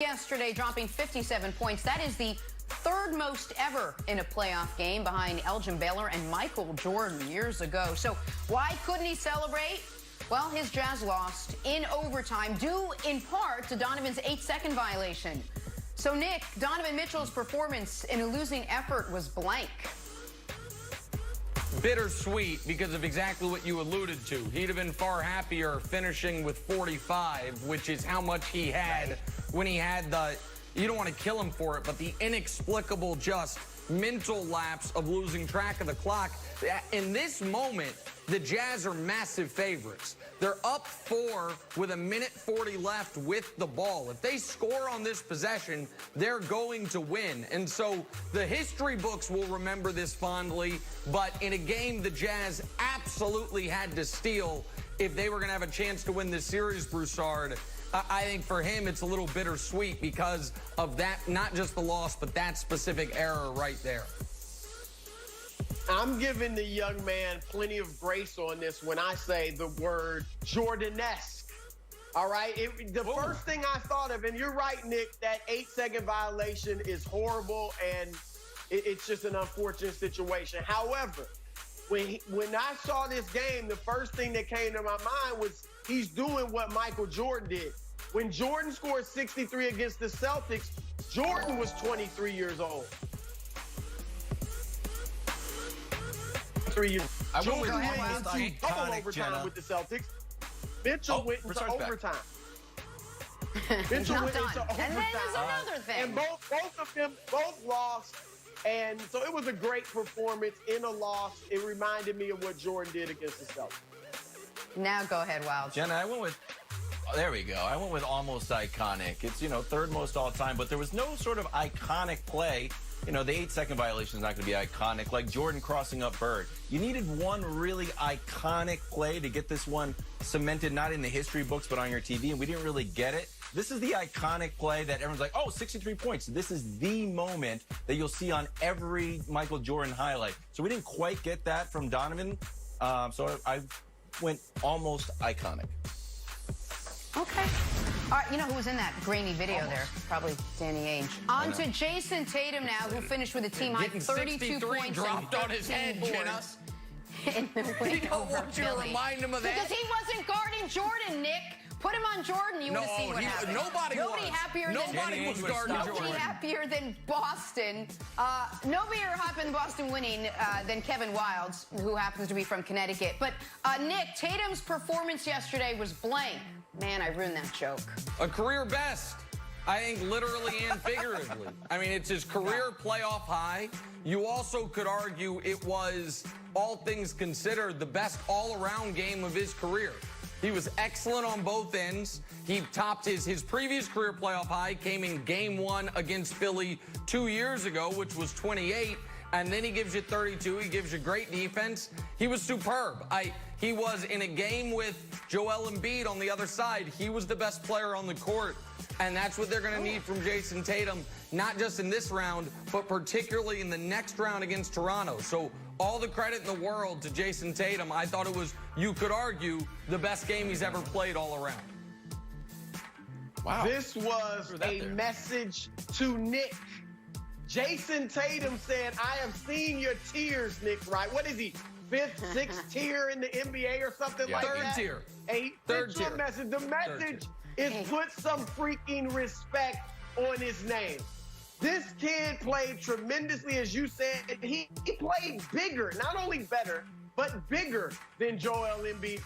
Yesterday, dropping 57 points. That is the third most ever in a playoff game, behind Elgin Baylor and Michael Jordan years ago. So why couldn't he celebrate? Well, his Jazz lost in overtime, due in part to Donovan's 8-second violation. So, Nick, Donovan Mitchell's performance in a losing effort was blank. Bittersweet because of exactly what you alluded to. He'd have been far happier finishing with 45, which is how much he had when he had the, you don't want to kill him for it, but the inexplicable just mental lapse of losing track of the clock. In this moment, the Jazz are massive favorites. They're up 4 with 1:40 left with the ball. If they score on this possession, they're going to win. And so the history books will remember this fondly, but in a game the Jazz absolutely had to steal if they were going to have a chance to win this series, Broussard. I think for him it's a little bittersweet because of that, not just the loss, but that specific error right there. I'm giving the young man plenty of grace on this when I say the word Jordan-esque. All right? The first thing I thought of, and you're right, Nick, that 8-second violation is horrible, and it's just an unfortunate situation. However, when I saw this game, the first thing that came to my mind was he's doing what Michael Jordan did. When Jordan scored 63 against the Celtics, Jordan was 23 years old. 3 years. Jordan went into double overtime with the Celtics. Mitchell went into overtime. Mitchell went into overtime. And then there's another thing. And both of them lost. And so it was a great performance in a loss. It reminded me of what Jordan did against the Celtics. Now go ahead, Wild. Jenna, I went with, there we go. I went with almost iconic. It's, third most all time, but there was no sort of iconic play. The 8-second violation is not going to be iconic, like Jordan crossing up Bird. You needed one really iconic play to get this one cemented, not in the history books, but on your TV, and we didn't really get it. This is the iconic play that everyone's like, oh, 63 points. This is the moment that you'll see on every Michael Jordan highlight. So we didn't quite get that from Donovan, so I went almost iconic. Okay. All right, you know who was in that grainy video there? Probably Danny Ainge. On to Jason Tatum now, who finished with a team-high 32 points dropped and on his head, Jenna. In the win You don't over want you to Philly. remind him of that. Because he wasn't guarding Jordan, Nick. Put him on Jordan, you would have seen what happened. Nobody was Happier Nobody than was guarding Jordan. Nobody happier than Boston. Nobody happier than Boston winning than Kevin Wildes, who happens to be from Connecticut. But Nick, Tatum's performance yesterday was blank. Man, I ruined that joke. A career best. I think literally and figuratively. I mean, it's his career playoff high. You also could argue it was, all things considered, the best all-around game of his career. He was excellent on both ends. He topped his previous career playoff high, came in Game 1 against Philly 2 years ago, which was 28. And then he gives you 32. He gives you great defense. He was superb. He was in a game with Joel Embiid on the other side. He was the best player on the court. And that's what they're going to need from Jason Tatum, not just in this round, but particularly in the next round against Toronto. So all the credit in the world to Jason Tatum. I thought it was, you could argue, the best game he's ever played all around. Wow. This was a message to Nick. Jason Tatum said, I have seen your tears, Nick, right? What is he, 5th, 6th tier in the NBA or something like that? Third tier. Third tier. Message. The message is put some freaking respect on his name. This kid played tremendously, as you said. He played bigger, not only better, but bigger than Joel Embiid.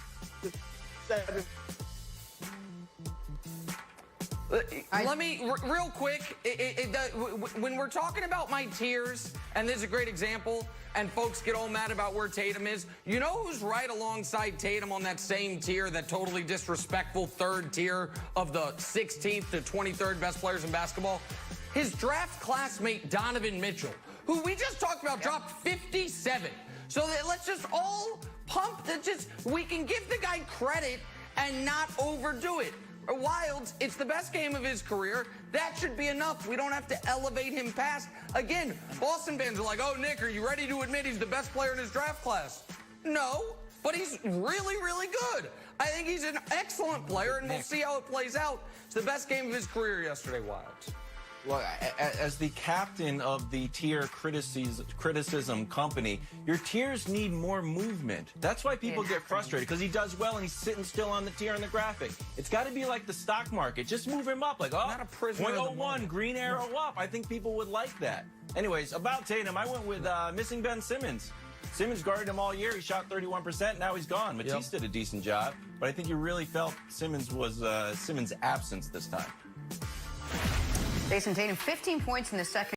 Let me, real quick, when we're talking about my tiers, and this is a great example, and folks get all mad about where Tatum is, you know who's right alongside Tatum on that same tier, that totally disrespectful third tier of the 16th to 23rd best players in basketball? His draft classmate, Donovan Mitchell, who we just talked about, dropped 57. So let's just all pump, we can give the guy credit and not overdo it. Wildes, it's the best game of his career. That should be enough. We don't have to elevate him past. Again, Boston fans are like, oh, Nick, are you ready to admit he's the best player in his draft class? No, but he's really, really good. I think he's an excellent player, and we'll see how it plays out. It's the best game of his career yesterday, Wilds. Well, as the captain of the tier criticism company, your tiers need more movement. That's why people get frustrated, because he does well and he's sitting still on the tier on the graphic. It's got to be like the stock market. Just move him up. Like, oh, not a prisoner of the 0.01, moment. green arrow up. I think people would like that. Anyways, about Tatum, I went with missing Ben Simmons. Simmons guarded him all year. He shot 31%. Now he's gone. Matisse did a decent job, but I think you really felt Simmons was Simmons' absence this time. Jason Tatum, 15 points in the second.